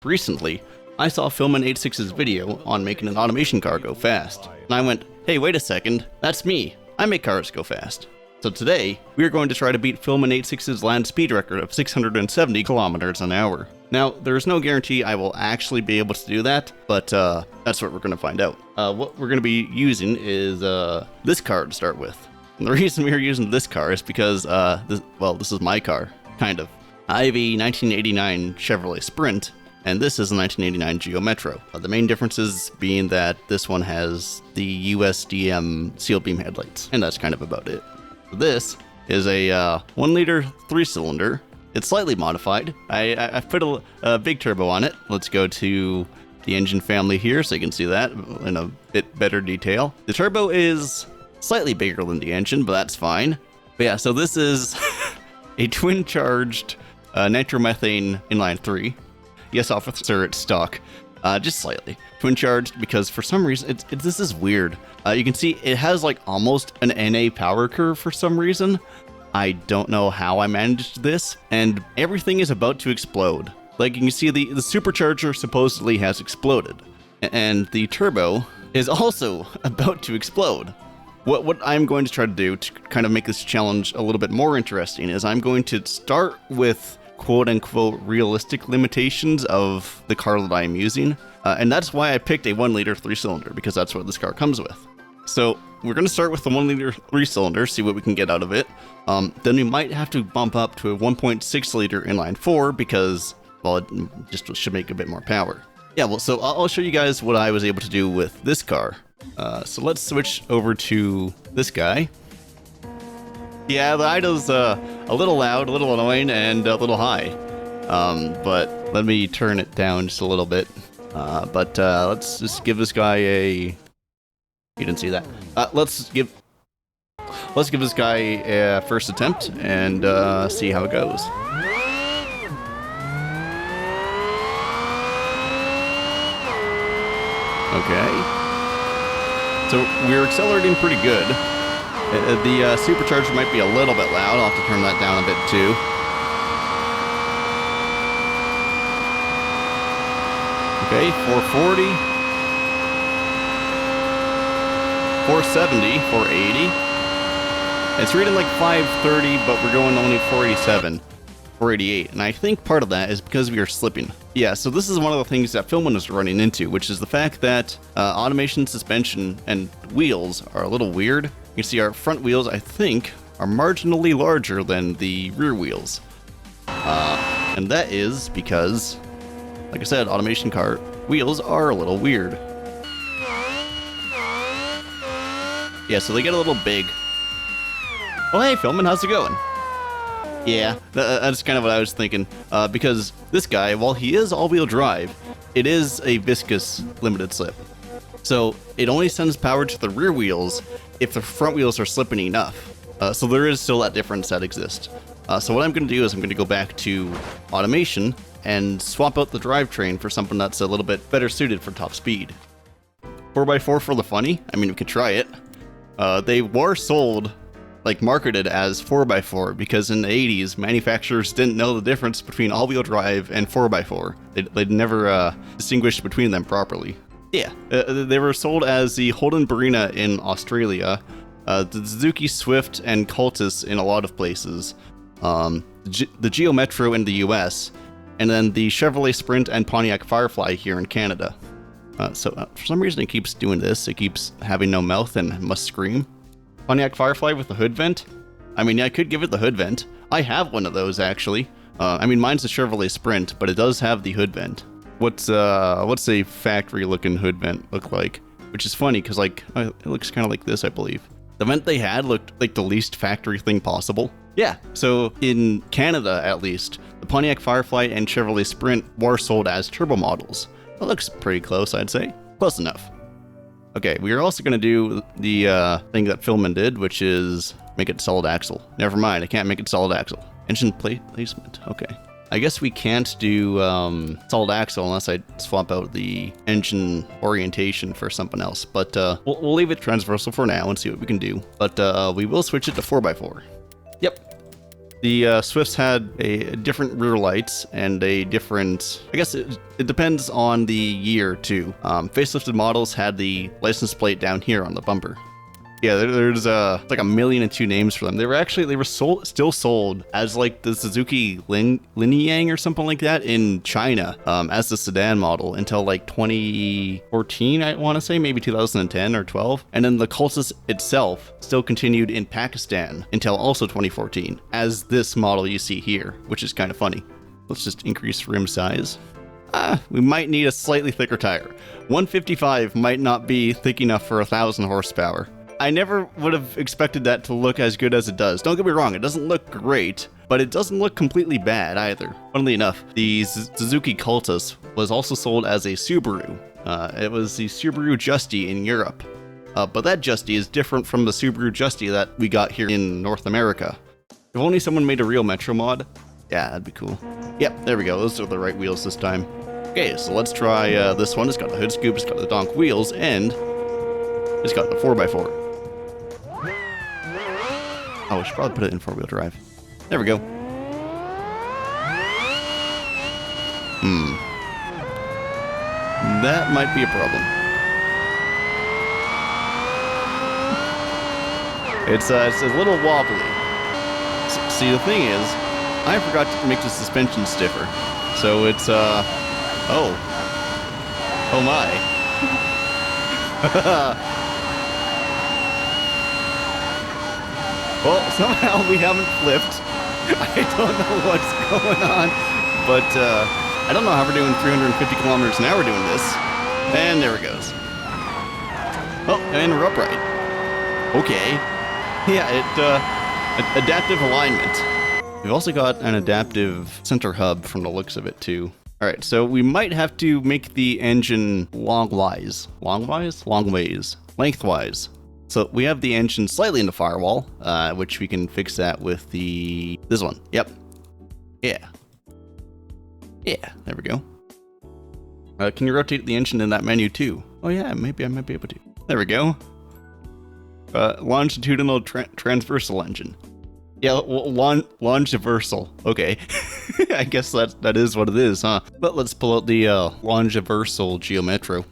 Recently, I saw Fillman86's video on making an automation car go fast, and I went, hey, wait a second, that's me. I make cars go fast. So today, we are going to try to beat Fillman86's land speed record of 670 kilometers an hour. Now, there's no guarantee I will actually be able to do that, but that's what we're going to find out. What we're going to be using is this car to start with. And the reason we are using this car is because, this is my car, kind of. I have a 1989 Chevrolet Sprint, and this is a 1989 Geo Metro. The main differences being that this one has the USDM sealed beam headlights, and that's kind of about it. This is a 1-liter 3-cylinder. It's slightly modified. I've put a big turbo on it. Let's go to the engine family here so you can see that in a bit better detail. The turbo is slightly bigger than the engine, but that's fine. But yeah, so this is a twin-charged nitromethane inline 3. Yes, officer, it's stock. Just slightly. Twin-charged because for some reason, this is weird. You can see it has like almost an NA power curve for some reason. I don't know how I managed this, and everything is about to explode. Like you can see the supercharger supposedly has exploded, and the turbo is also about to explode. What I'm going to try to do to kind of make this challenge a little bit more interesting is I'm going to start with quote-unquote realistic limitations of the car that I'm using, and that's why I picked a 1-liter 3-cylinder, because that's what this car comes with. So we're going to start with the 1-liter 3-cylinder, see what we can get out of it. Then we might have to bump up to a 1.6-liter inline 4 because, well, it just should make a bit more power. Yeah, well, so I'll show you guys what I was able to do with this car. So let's switch over to this guy. Yeah, the idle's a little loud, a little annoying, and a little high. But let me turn it down just a little bit. Let's just give this guy a... You didn't see that. Let's give this guy a first attempt and see how it goes. Okay. So we're accelerating pretty good. The supercharger might be a little bit loud. I'll have to turn that down a bit too. Okay, 440. 470, 480. It's reading like 530, but we're going only 487, 488. And I think part of that is because we are slipping. Yeah, so this is one of the things that Fillman is running into, which is the fact that automation, suspension, and wheels are a little weird. You can see our front wheels, I think, are marginally larger than the rear wheels. And that is because, like I said, automation car wheels are a little weird. Yeah, so they get a little big. Oh, hey, Fillman, how's it going? Yeah, that's kind of what I was thinking. Because this guy, while he is all-wheel drive, it is a viscous limited slip. So it only sends power to the rear wheels if the front wheels are slipping enough. So there is still that difference that exists. So what I'm going to do is I'm going to go back to automation and swap out the drivetrain for something that's a little bit better suited for top speed. 4x4 for the funny? I mean, we could try it. They were sold, like marketed as 4x4 because in the 80s, manufacturers didn't know the difference between all-wheel drive and 4x4. They'd never distinguished between them properly. Yeah, they were sold as the Holden Barina in Australia, the Suzuki Swift and Cultus in a lot of places, the Geo Metro in the US, and then the Chevrolet Sprint and Pontiac Firefly here in Canada. For some reason it keeps doing this. It keeps having no mouth and must scream. Pontiac Firefly with the hood vent? I mean, I could give it the hood vent. I have one of those, actually. Mine's a Chevrolet Sprint, but it does have the hood vent. What's a factory-looking hood vent look like? Which is funny, because, like, it looks kind of like this, I believe. The vent they had looked like the least factory thing possible. Yeah, so in Canada, at least, the Pontiac Firefly and Chevrolet Sprint were sold as turbo models. That looks pretty close, I'd say. Close enough. Okay, we are also going to do the thing that Fillman did, which is make it solid axle. Never mind, I can't make it solid axle. Engine plate placement, okay. I guess we can't do solid axle unless I swap out the engine orientation for something else. But we'll leave it transversal for now and see what we can do. But we will switch it to 4x4. Yep. The Swifts had a different rear lights and a different, I guess it depends on the year too. Facelifted models had the license plate down here on the bumper. Yeah, there's like 1,000,002 names for them. They were still sold as like the Suzuki Linyang or something like that in China as the sedan model until like 2014, I want to say, maybe 2010 or 12. And then the Cultus itself still continued in Pakistan until also 2014 as this model you see here, which is kind of funny. Let's just increase rim size. We might need a slightly thicker tire. 155 might not be thick enough for 1,000 horsepower. I never would have expected that to look as good as it does. Don't get me wrong, it doesn't look great, but it doesn't look completely bad either. Funnily enough, the Suzuki Cultus was also sold as a Subaru. It was the Subaru Justy in Europe. But that Justy is different from the Subaru Justy that we got here in North America. If only someone made a real Metro mod. Yeah, that'd be cool. Yep, there we go. Those are the right wheels this time. Okay, so let's try this one. It's got the hood scoop, it's got the donk wheels, and it's got the 4x4. Oh, we should probably put it in 4-wheel drive. There we go. That might be a problem. It's a little wobbly. See, the thing is, I forgot to make the suspension stiffer. So it's, oh my. Well, somehow we haven't flipped. I don't know what's going on, but I don't know how we're doing 350 kilometers an hour doing this. And there it goes. Oh, and we're upright. Okay. Yeah, adaptive alignment. We've also got an adaptive center hub from the looks of it too. All right, so we might have to make the engine lengthwise. So we have the engine slightly in the firewall, which we can fix that with this one. Yep. Yeah, there we go. Can you rotate the engine in that menu too? Oh yeah, maybe I might be able to. There we go. Longitudinal transversal engine. Yeah, longiversal. Okay. I guess that is what it is, huh? But let's pull out the Longiversal Geo Metro.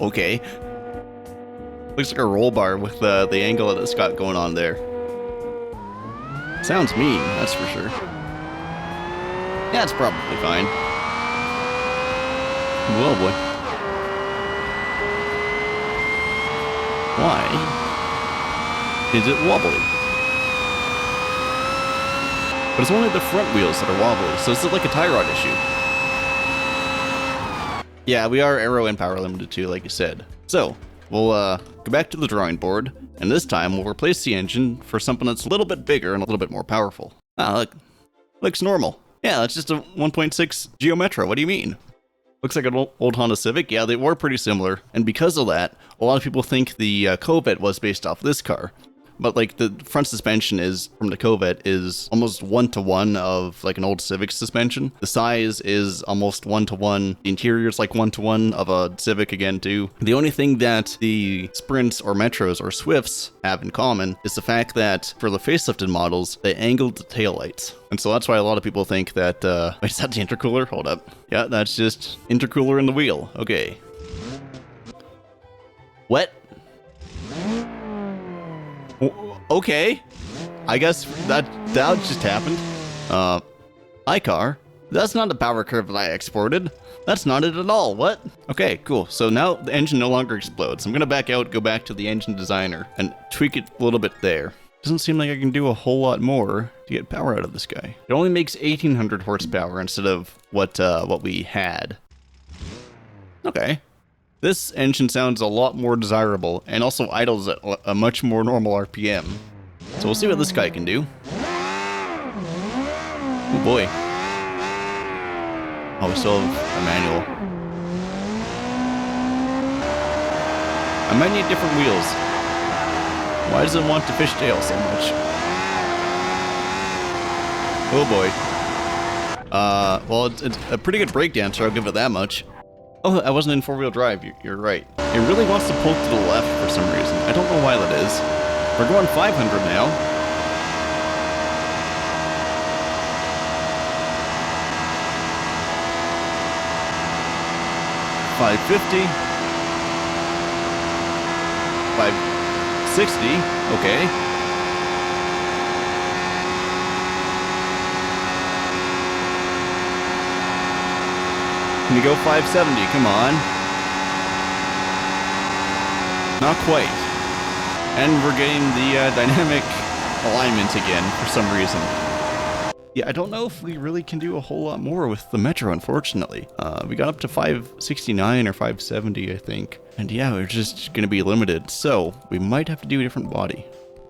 Okay. Looks like a roll bar with the angle that it's got going on there. Sounds mean, that's for sure. Yeah, it's probably fine. Whoa, boy. Why is it wobbly? But it's only the front wheels that are wobbly, so it's like a tie rod issue. Yeah, we are aero and power limited too, like you said. So, we'll go back to the drawing board, and this time we'll replace the engine for something that's a little bit bigger and a little bit more powerful. Ah, look. Looks normal. Yeah, that's just a 1.6 Geo Metro. What do you mean? Looks like an old Honda Civic. Yeah, they were pretty similar. And because of that, a lot of people think the Corvette was based off this car. But like the front suspension is from the Corvette is almost 1-to-1 of like an old Civic suspension. The size is almost 1-to-1. The interior is like 1-to-1 of a Civic again too. The only thing that the Sprints or Metros or Swifts have in common is the fact that for the facelifted models, they angled the taillights. And so that's why a lot of people think that, wait, is that the intercooler? Hold up. Yeah, that's just intercooler in the wheel. Okay. What? Okay, I guess that just happened. Hi car. That's not the power curve that I exported. That's not it at all. What? Okay, cool. So now the engine no longer explodes. I'm gonna back out, go back to the engine designer, and tweak it a little bit there. Doesn't seem like I can do a whole lot more to get power out of this guy. It only makes 1,800 horsepower instead of what we had. Okay. This engine sounds a lot more desirable and also idles at a much more normal RPM. So we'll see what this guy can do. Oh boy. Oh, we still have a manual. I might need different wheels. Why does it want to fishtail so much? Oh boy. Well, it's a pretty good breakdancer, I'll give it that much. Oh, I wasn't in 4-wheel drive, you're right. It really wants to pull to the left for some reason. I don't know why that is. We're going 500 now. 550. 560. Okay. Can you go 570? Come on. Not quite. And we're getting the dynamic alignment again for some reason. Yeah, I don't know if we really can do a whole lot more with the Metro, unfortunately. We got up to 569 or 570, I think. And yeah, we're just going to be limited. So we might have to do a different body.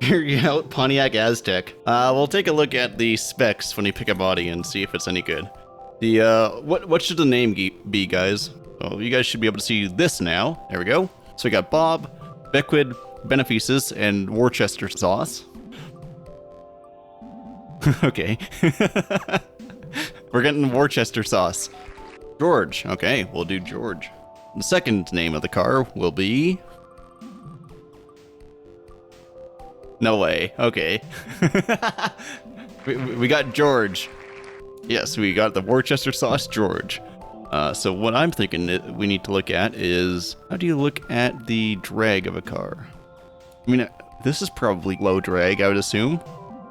Here you go, Pontiac Aztec. We'll take a look at the specs when you pick a body and see if it's any good. The what should the name be, guys? Well, you guys should be able to see this now. There we go. So we got Bob, Beckwith, Benefices, and Worcester sauce. Okay. We're getting Worcester sauce. George. Okay, we'll do George. The second name of the car will be... No way. Okay. we got George. Yes, we got the Worcester sauce George. So what I'm thinking that we need to look at is, how do you look at the drag of a car? I mean, this is probably low drag, I would assume.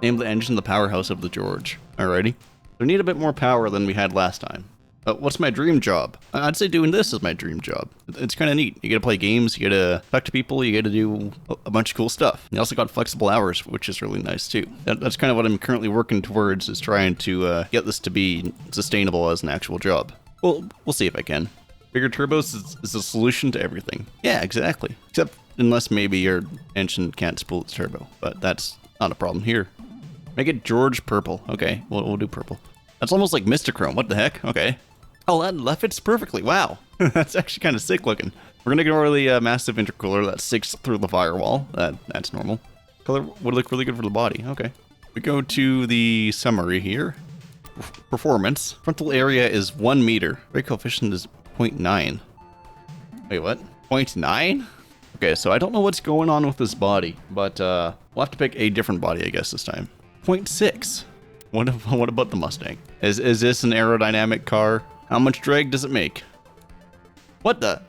Name the engine the powerhouse of the George. Alrighty. We need a bit more power than we had last time. What's my dream job? I'd say doing this is my dream job. It's kind of neat. You get to play games, you get to talk to people, you get to do a bunch of cool stuff. You also got flexible hours, which is really nice too. That's kind of what I'm currently working towards, is trying to get this to be sustainable as an actual job. Well, we'll see if I can. Bigger turbos is the solution to everything. Yeah, exactly. Except unless maybe your engine can't spool its turbo, but that's not a problem here. Make it George purple. Okay, we'll do purple. That's almost like Mistachrome. What the heck? Okay. Oh, that fits perfectly. Wow. That's actually kind of sick looking. We're going to ignore the massive intercooler that sticks through the firewall. That's normal. Color would look really good for the body. Okay. We go to the summary here. Performance. Frontal area is 1 meter. Brake coefficient is 0.9. Wait, what? 0.9? Okay, so I don't know what's going on with this body, but we'll have to pick a different body, I guess, this time. 0.6. What about the Mustang? Is this an aerodynamic car? How much drag does it make? What the?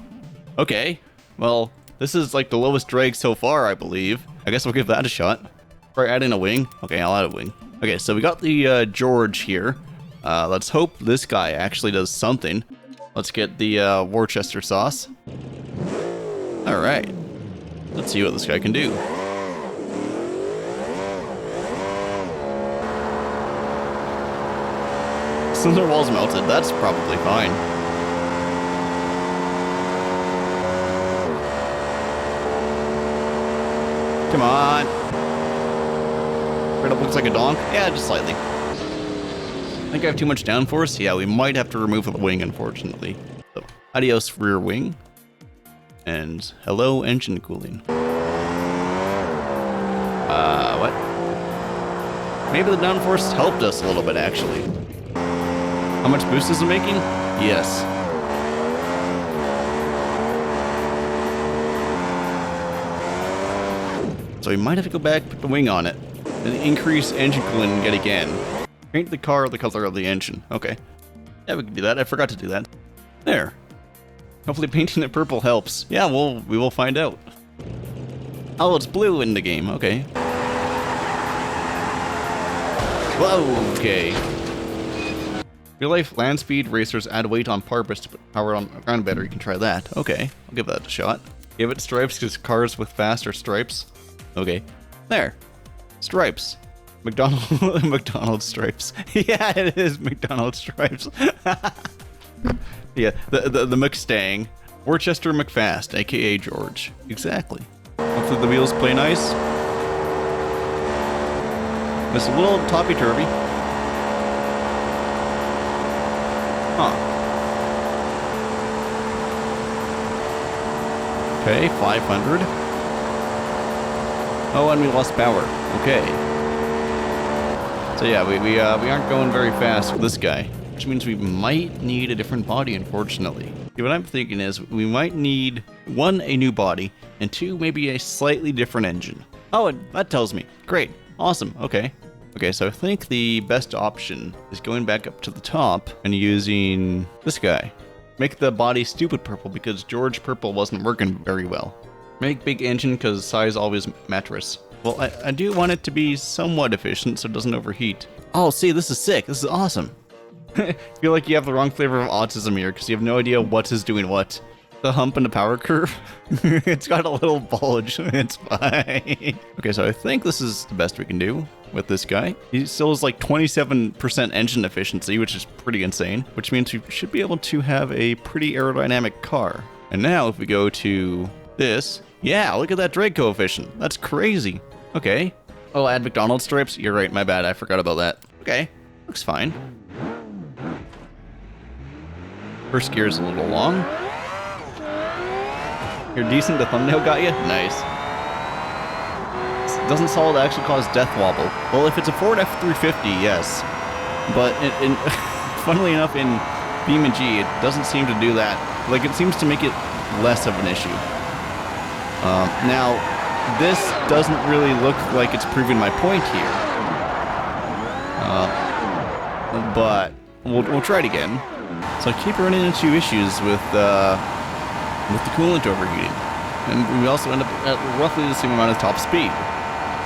Okay. Well, this is like the lowest drag so far, I believe. I guess we'll give that a shot. Try adding a wing. Okay, I'll add a wing. Okay, so we got the George here. Let's hope this guy actually does something. Let's get the Worcester sauce. All right. Let's see what this guy can do. Cylinder wall's melted. That's probably fine. Come on. Right up looks like a donk. Yeah, just slightly. I think I have too much downforce. Yeah, we might have to remove the wing, unfortunately. So, adios rear wing. And hello engine cooling. What? Maybe the downforce helped us a little bit, actually. How much boost is it making? Yes. So we might have to go back, put the wing on it, and increase engine cooling yet again. Paint the car the color of the engine. Okay. Yeah, we can do that. I forgot to do that. There. Hopefully painting it purple helps. Yeah, we will find out. Oh, it's blue in the game. Okay. Whoa, okay. Real life land speed racers add weight on purpose to put power on a ground better. You can try that. Okay, I'll give that a shot. Give it stripes because cars with faster stripes. Okay, there. Stripes. McDonald's stripes. Yeah, it is McDonald's stripes. Yeah, the McStang. Worcester McFast, aka George. Exactly. Hopefully the wheels play nice. It's a little toppy-turvy. Huh. Okay, 500. Oh, and we lost power. Okay. So yeah, we aren't going very fast with this guy, which means we might need a different body, unfortunately. What I'm thinking is we might need, 1, a new body, and 2, maybe a slightly different engine. Oh, that tells me. Great. Awesome. Okay. Okay, so I think the best option is going back up to the top and using this guy. Make the body stupid purple because George purple wasn't working very well. Make big engine because size always matters. Well, I do want it to be somewhat efficient so it doesn't overheat. Oh, see, this is sick. This is awesome. I feel like you have the wrong flavor of autism here because you have no idea what is doing what. The hump in the power curve. It's got a little bulge. It's fine. Okay, so I think this is the best we can do with this guy. He still has like 27% engine efficiency, which is pretty insane, which means we should be able to have a pretty aerodynamic car. And now if we go to this, yeah, look at that drag coefficient. That's crazy. Okay. Oh, add McDonald's stripes? You're right, my bad. I forgot about that. Okay, looks fine. First gear is a little long. You're decent, the thumbnail got you? Nice. Doesn't solid actually cause death wobble? Well, if it's a Ford F350, yes. But funnily enough, in BeamNG, it doesn't seem to do that. Like, it seems to make it less of an issue. Now, this doesn't really look like it's proving my point here. But we'll try it again. So I keep running into issues with the coolant overheating. And we also end up at roughly the same amount of top speed.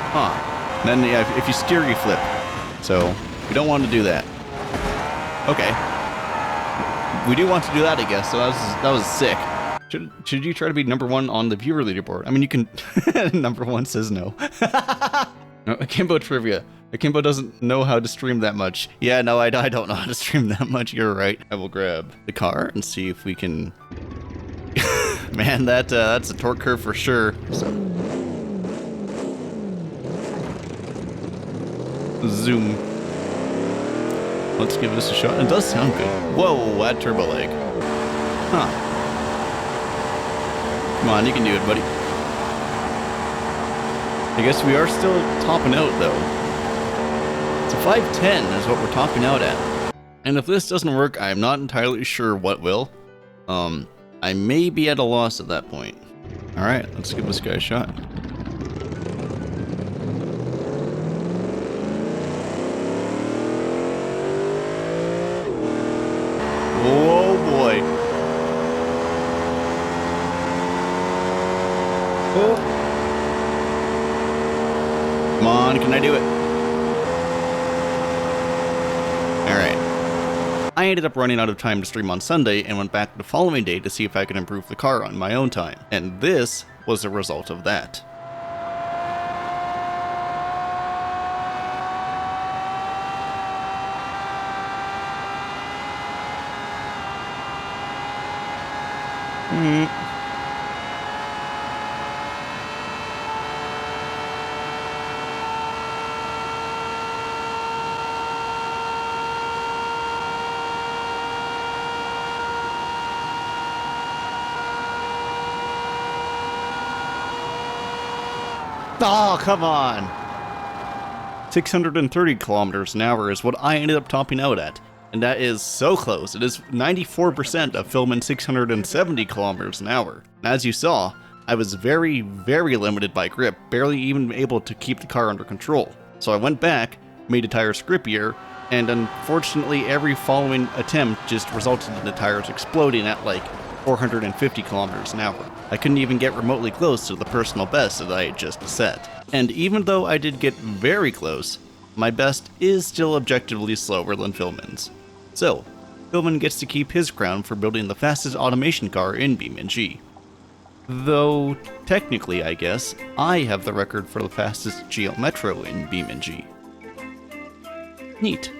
Huh. And then yeah, if you steer, you flip. So we don't want to do that. Okay. We do want to do that, I guess. So that was sick. Should you try to be #1 on the viewer leaderboard? I mean, you can. #1 says no. Akimbo trivia. Akimbo doesn't know how to stream that much. Yeah, no, I don't know how to stream that much. You're right. I will grab the car and see if we can. Man, that's a torque curve for sure. So. Zoom. Let's give this a shot. It does sound good. Whoa, that turbo lag. Huh. Come on, you can do it, buddy. I guess we are still topping out, though. It's a 510 is what we're topping out at. And if this doesn't work, I'm not entirely sure what will. I may be at a loss at that point. Alright, let's give this guy a shot. Oh boy. Oh. Come on, can I do it? Alright. I ended up running out of time to stream on Sunday and went back the following day to see if I could improve the car on my own time. And this was a result of that. Oh, come on! 630 kilometers an hour is what I ended up topping out at. And that is so close. It is 94% of Fillman 670 kilometers an hour. And as you saw, I was very, very limited by grip, barely even able to keep the car under control. So I went back, made the tires grippier, and unfortunately every following attempt just resulted in the tires exploding at like 450 kilometers an hour. I couldn't even get remotely close to the personal best that I had just set. And even though I did get very close, my best is still objectively slower than Fillman's. So, Fillman gets to keep his crown for building the fastest automation car in BeamNG. Though, technically I guess, I have the record for the fastest Geo Metro in BeamNG. Neat.